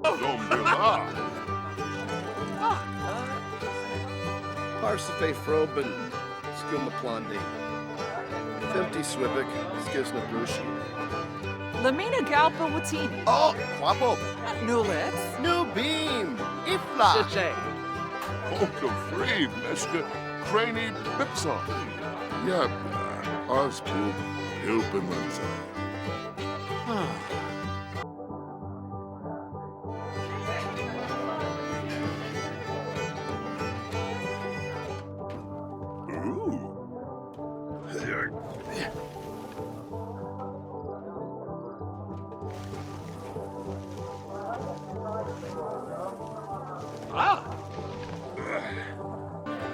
Dombrilla. Parsifal Froben, Skumaplandi. Fimti Swibik, Skisnabrushi. Lamina Galpa Watini. Oh, Quapo. Nulix. New Beam. Ifla. Shashay. Oka Free, Meska, Craney, Pipsa. Yep, Ozpoob, Hilpenmanza.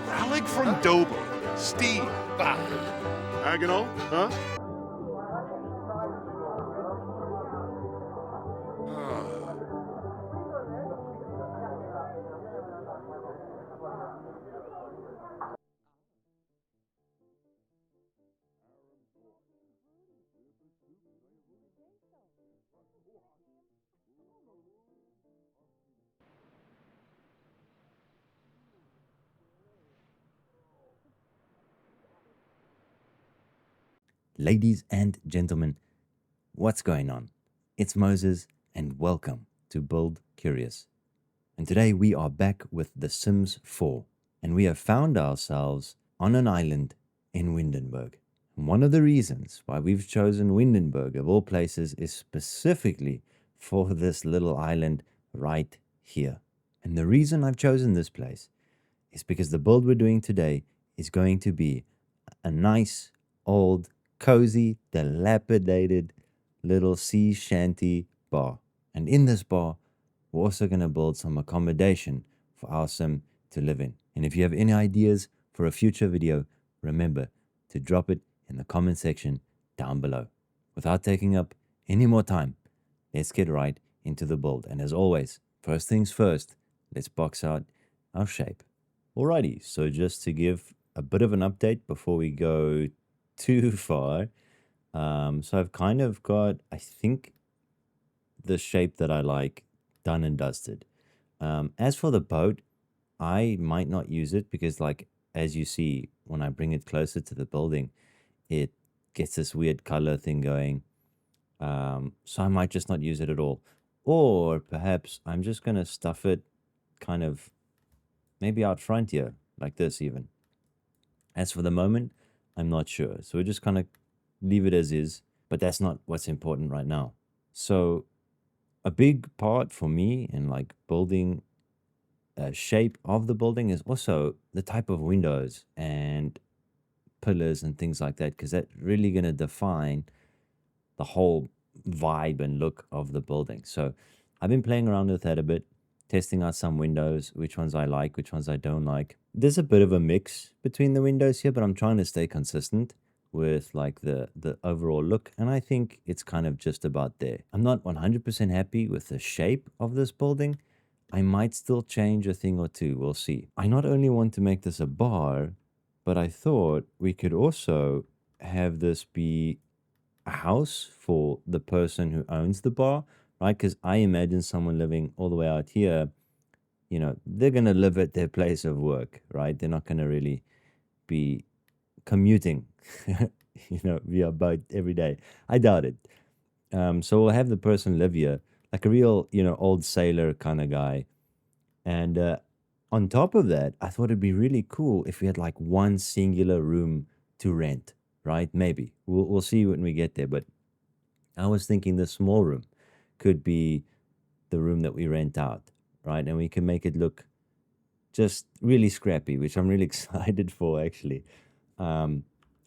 Rallig from Dober, Steve. Agonal, huh? Ladies and gentlemen, what's going on? It's Moses and welcome to Build Curious. And today we are back with The Sims 4 and we have found ourselves on an island in Windenburg. And one of the reasons why we've chosen Windenburg of all places is specifically for this little island right here. And the reason I've chosen this place is because the build we're doing today is going to be a nice old cozy, dilapidated little sea shanty bar. And in this bar, we're also going to build some accommodation for our sim to live in. And if you have any ideas for a future video, remember to drop it in the comment section down below. Without taking up any more time, let's get right into the build. And as always, first things first, let's box out our shape. Alrighty, so just to give a bit of an update before we go too far. So I've kind of got, I think, the shape that I like done and dusted. As for the boat, I might not use it because, like, as you see, when I bring it closer to the building, it gets this weird color thing going. So I might just not use it at all. Or perhaps I'm just going to stuff it kind of maybe out front here, like this even. As for the moment, I'm not sure. So we're just kind of leave it as is, but that's not what's important right now. So a big part for me in like building a shape of the building is also the type of windows and pillars and things like that, because that's really going to define the whole vibe and look of the building. So I've been playing around with that a bit, testing out some windows, which ones I like, which ones I don't like. There's a bit of a mix between the windows here, but I'm trying to stay consistent with like the overall look, and I think it's kind of just about there. I'm not 100% happy with the shape of this building. I might still change a thing or two, we'll see. I not only want to make this a bar, but I thought we could also have this be a house for the person who owns the bar, right? Because I imagine someone living all the way out here, you know, they're going to live at their place of work, right? They're not going to really be commuting, you know, via boat every day. I doubt it. So we'll have the person live here, like a real, you know, old sailor kind of guy. And on top of that, I thought it'd be really cool if we had like one singular room to rent, right? Maybe. We'll see when we get there. But I was thinking the small room could be the room that we rent out, right? And we can make it look just really scrappy, which I'm really excited for, actually.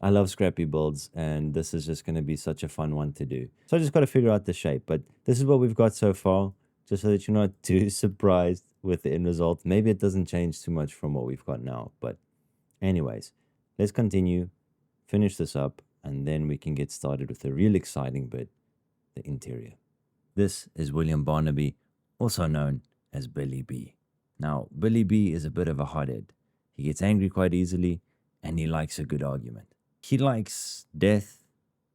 I love scrappy builds, and this is just going to be such a fun one to do. So I just got to figure out the shape, but this is what we've got so far, just so that you're not too surprised with the end result. Maybe it doesn't change too much from what we've got now, but anyways, let's continue, finish this up, and then we can get started with the real exciting bit, the interior. This is William Barnaby, also known as Billy B. Now, Billy B is a bit of a hothead. He gets angry quite easily, and he likes a good argument. He likes death,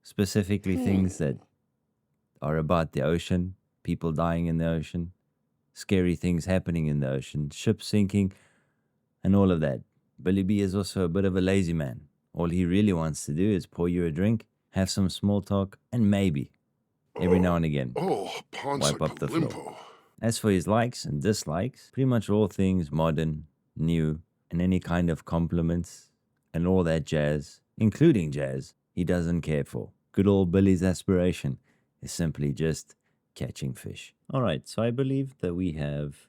specifically things that are about the ocean, people dying in the ocean. scary things happening in the ocean, ships sinking, and all of that. Billy B is also a bit of a lazy man. All he really wants to do is pour you a drink, have some small talk, and maybe, every now and again, Oh, Ponce wipe up the floor. Palimpo. As for his likes and dislikes, pretty much all things modern, new, and any kind of compliments and all that jazz, including jazz, he doesn't care for. Good old Billy's aspiration is simply just catching fish. All right, so I believe that we have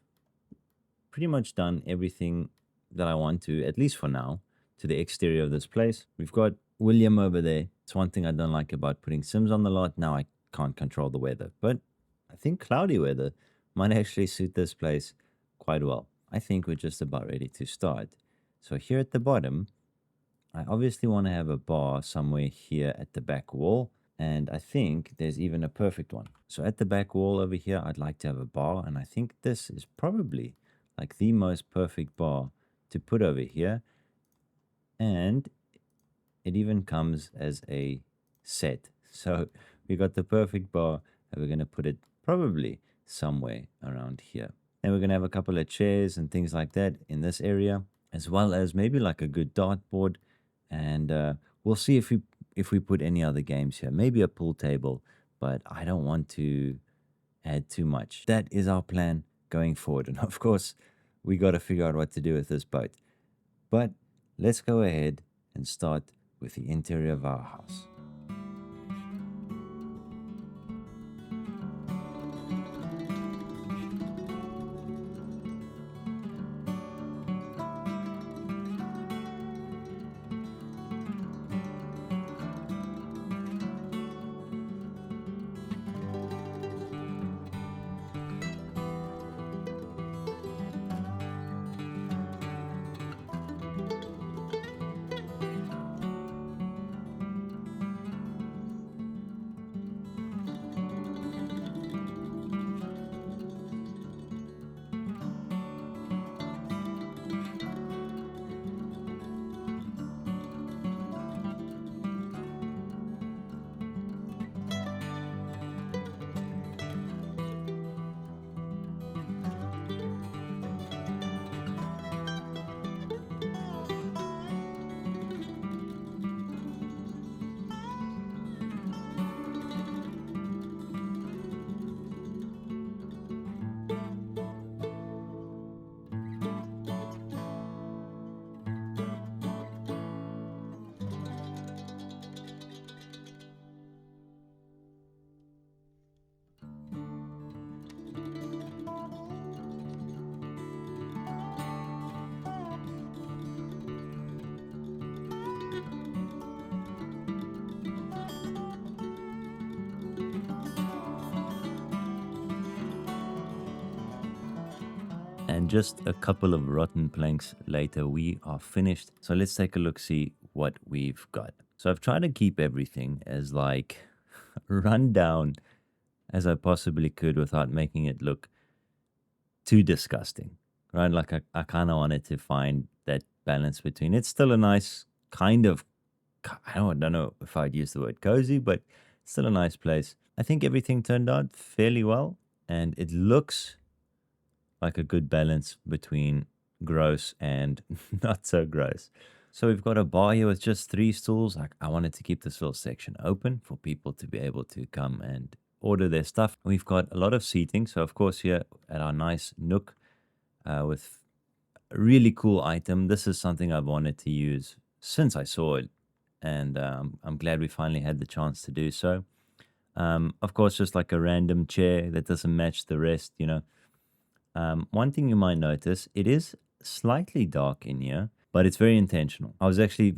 pretty much done everything that I want to, at least for now, to the exterior of this place. We've got William over there. It's one thing I don't like about putting Sims on the lot. Now I can't control the weather, but I think cloudy weather might actually suit this place quite well. I think we're just about ready to start. So here at the bottom, I obviously want to have a bar somewhere here at the back wall, and I think there's even a perfect one. So at the back wall over here, I'd like to have a bar, and I think this is probably like the most perfect bar to put over here. And it even comes as a set. So we got the perfect bar, and we're going to put it probably somewhere around here. And we're going to have a couple of chairs and things like that in this area, as well as maybe like a good dartboard. And we'll see if we put any other games here. Maybe a pool table, but I don't want to add too much. That is our plan going forward. And of course, we got to figure out what to do with this boat. But let's go ahead and start with the interior of our house. And just a couple of rotten planks later, we are finished. So let's take a look, see what we've got. So I've tried to keep everything as like run down as I possibly could without making it look too disgusting, right? Like I kind of wanted to find that balance between it's still a nice kind of, I don't know if I'd use the word cozy, but still a nice place. I think everything turned out fairly well, and it looks like a good balance between gross and not so gross. So we've got a bar here with just 3 stools. I wanted to keep this little section open for people to be able to come and order their stuff. We've got a lot of seating. So of course here at our nice nook with a really cool item. This is something I've wanted to use since I saw it. And I'm glad we finally had the chance to do so. Of course, just like a random chair that doesn't match the rest, you know. One thing you might notice, it is slightly dark in here, but it's very intentional. I was actually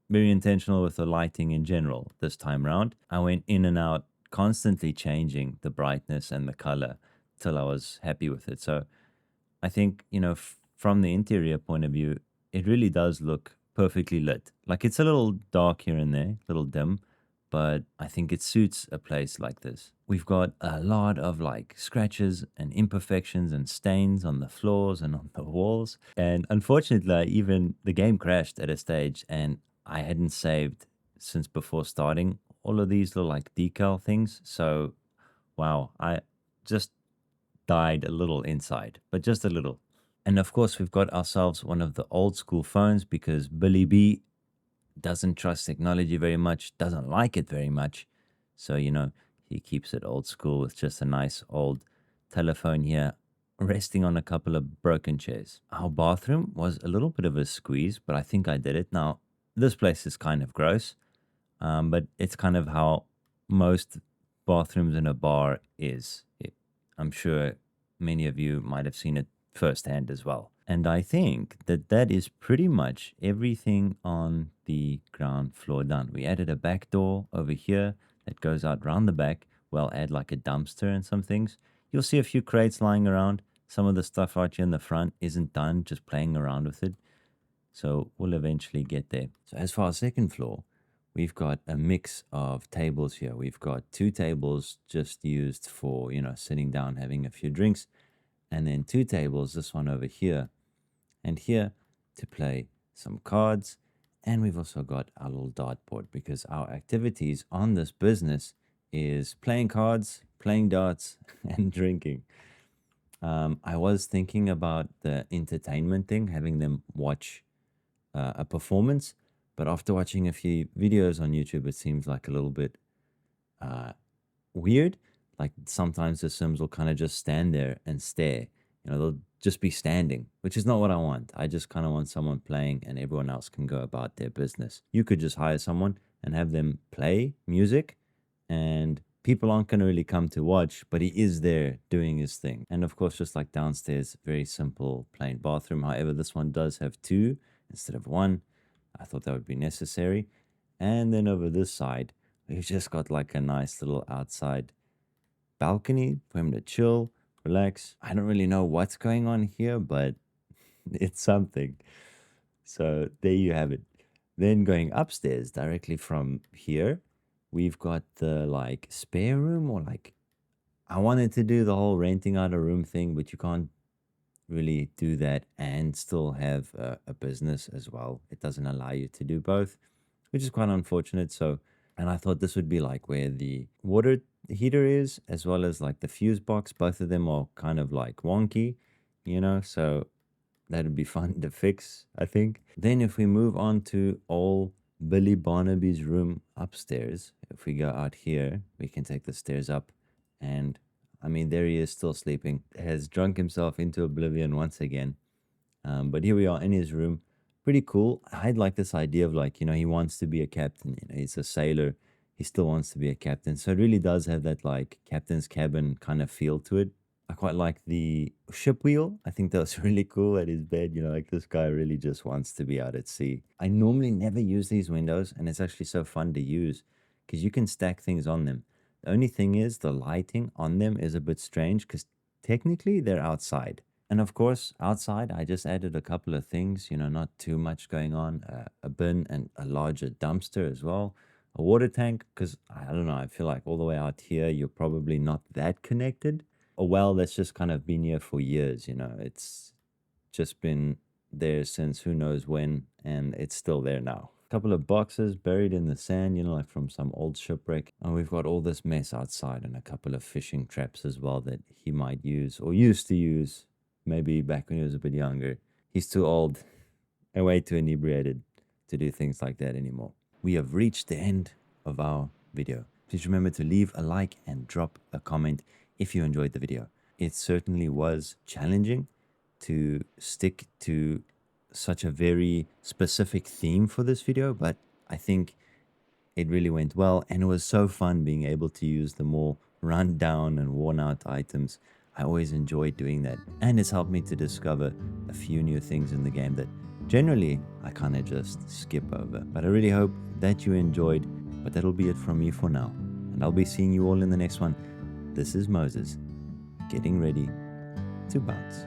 very intentional with the lighting in general this time around. I went in and out, constantly changing the brightness and the color till I was happy with it. So I think, you know, from the interior point of view, it really does look perfectly lit. Like it's a little dark here and there, a little dim, but I think it suits a place like this. We've got a lot of like scratches and imperfections and stains on the floors and on the walls. And unfortunately, even the game crashed at a stage and I hadn't saved since before starting all of these little like decal things. So, wow, I just died a little inside, but just a little. And of course, we've got ourselves one of the old school phones because Billy B doesn't trust technology very much, doesn't like it very much. So, he keeps it old school with just a nice old telephone here, resting on a couple of broken chairs. Our bathroom was a little bit of a squeeze, but I think I did it. Now, this place is kind of gross, but it's kind of how most bathrooms in a bar is. I'm sure many of you might have seen it firsthand as well. And I think that is pretty much everything on the ground floor done. We added a back door over here that goes out round the back. We'll add like a dumpster and some things. You'll see a few crates lying around. Some of the stuff out here in the front isn't done, just playing around with it. So we'll eventually get there. So as for our second floor, we've got a mix of tables here. We've got 2 tables just used for, sitting down, having a few drinks. And then 2 tables, this one over here and here, to play some cards. And we've also got our little dartboard because our activities on this business is playing cards, playing darts, and drinking. I was thinking about the entertainment thing, having them watch a performance. But after watching a few videos on YouTube, it seems like a little bit weird. Like sometimes the Sims will kind of just stand there and stare. They'll just be standing, which is not what I want. I just kind of want someone playing and everyone else can go about their business. You could just hire someone and have them play music and people aren't going to really come to watch, but he is there doing his thing. And of course, just like downstairs, very simple, plain bathroom. However, this one does have 2 instead of 1. I thought that would be necessary. And then over this side, we've just got like a nice little outside balcony for him to chill, relax. I don't really know what's going on here, but it's something. So there you have it. Then going upstairs directly from here, we've got the like spare room, or like, I wanted to do the whole renting out a room thing, but you can't really do that and still have a business as well. It doesn't allow you to do both, which is quite unfortunate. So, and I thought this would be like where the water heater is, as well as like the fuse box. Both of them are kind of like wonky, so that'd be fun to fix, I think. Then if we move on to old Billy Barnaby's room upstairs, if we go out here, we can take the stairs up, and I mean, there he is still sleeping, has drunk himself into oblivion once again. But here we are in his room. Pretty cool. I'd like this idea of like, he wants to be a captain. He's a sailor. He still wants to be a captain. So it really does have that like captain's cabin kind of feel to it. I quite like the ship wheel. I think that was really cool at his bed. Like this guy really just wants to be out at sea. I normally never use these windows, and it's actually so fun to use because you can stack things on them. The only thing is the lighting on them is a bit strange because technically they're outside. And of course, outside, I just added a couple of things, not too much going on. A bin and a larger dumpster as well. A water tank, because I don't know, I feel like all the way out here, you're probably not that connected. A well that's just kind of been here for years, it's just been there since who knows when, and it's still there now. A couple of boxes buried in the sand, like from some old shipwreck. And we've got all this mess outside and a couple of fishing traps as well that he might use or used to use. Maybe back when he was a bit younger. He's too old and way too inebriated to do things like that anymore. We have reached the end of our video. Please remember to leave a like and drop a comment if you enjoyed the video. It certainly was challenging to stick to such a very specific theme for this video, but I think it really went well, and it was so fun being able to use the more run down and worn out items. I always enjoy doing that, and it's helped me to discover a few new things in the game that generally I kind of just skip over. But I really hope that you enjoyed, but that'll be it from me for now, and I'll be seeing you all in the next one. This is Moses, getting ready to bounce.